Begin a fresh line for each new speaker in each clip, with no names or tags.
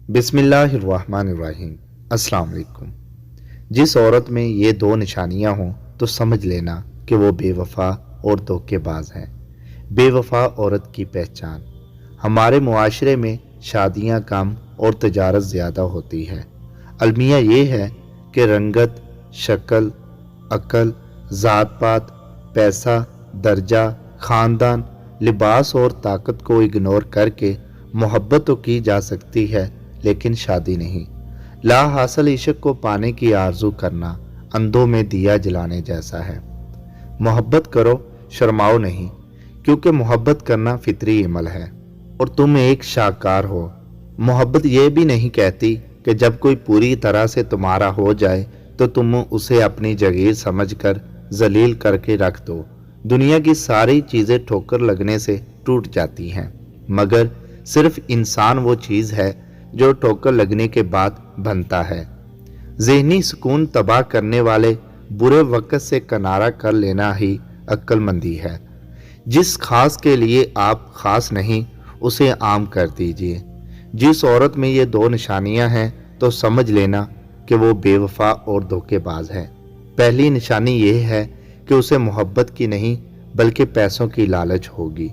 बिस्मिल्लाहिर्रहमानिर्रहीम। अस्सलाम वालेकुम। जिस औरत में ये दो निशानियां हों तो समझ लेना कि वो बेवफा और धोखेबाज है। बेवफा औरत की पहचान। हमारे मुआशरे में शादियां कम और तजारत ज़्यादा होती है। अलमिया ये है कि रंगत, शक्ल, अक्ल, ज़ात पात, पैसा, दर्जा, ख़ानदान, लिबास और ताकत को इग्नोर करके मोहब्बत तो की जा सकती है, लेकिन शादी नहीं। ला हासिल इश्क को पाने की आरजू करना अंधों में दिया जलाने जैसा है। मोहब्बत करो, शर्माओ नहीं, क्योंकि मोहब्बत करना फितरी अमल है और तुम एक शाहकार हो। मोहब्बत ये भी नहीं कहती कि जब कोई पूरी तरह से तुम्हारा हो जाए तो तुम उसे अपनी जगीर समझकर जलील करके रख दो। दुनिया की सारी चीज़ें ठोकर लगने से टूट जाती हैं, मगर सिर्फ इंसान वो चीज़ है जो ठोकर लगने के बाद बनता है। ज़हनी सुकून तबाह करने वाले बुरे वक्त से किनारा कर लेना ही अक्लमंदी है। जिस खास के लिए आप खास नहीं, उसे आम कर दीजिए। जिस औरत में ये दो निशानियां हैं तो समझ लेना कि वो बेवफा और धोखेबाज है। पहली निशानी ये है कि उसे मोहब्बत की नहीं बल्कि पैसों की लालच होगी।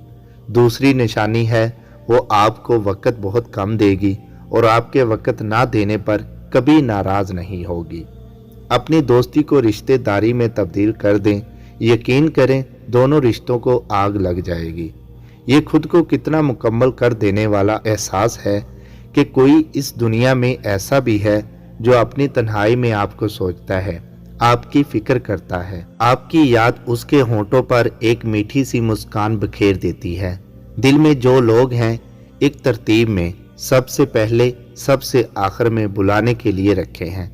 दूसरी निशानी है वो आपको वक़्त बहुत कम देगी और आपके वक़्त ना देने पर कभी नाराज़ नहीं होगी। अपनी दोस्ती को रिश्तेदारी में तब्दील कर दें, यकीन करें दोनों रिश्तों को आग लग जाएगी। ये खुद को कितना मुकम्मल कर देने वाला एहसास है कि कोई इस दुनिया में ऐसा भी है जो अपनी तन्हाई में आपको सोचता है, आपकी फिक्र करता है। आपकी याद उसके होंठों पर एक मीठी सी मुस्कान बिखेर देती है। दिल में जो लोग हैं एक तरतीब में सबसे पहले सबसे आखिर में बुलाने के लिए रखे हैं।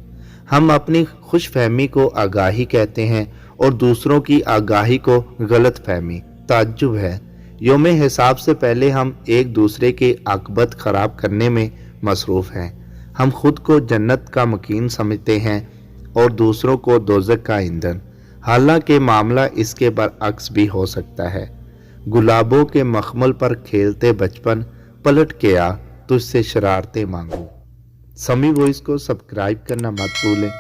हम अपनी खुशफहमी को आगाही कहते हैं और दूसरों की आगाही को गलत फहमी। ताज्जुब है, योम हिसाब से पहले हम एक दूसरे के आकबत खराब करने में मसरूफ़ हैं। हम खुद को जन्नत का मकीन समझते हैं और दूसरों को दोज़ख का ईंधन। हालांकि मामला इसके बरअक्स भी हो सकता है। गुलाबों के मखमल पर खेलते बचपन, पलट के आ तुझसे शरारतें मांगू। समी वॉइस को सब्सक्राइब करना मत भूलें।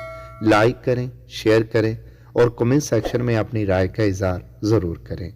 लाइक करें, शेयर करें और कमेंट सेक्शन में अपनी राय का इज़हार ज़रूर करें।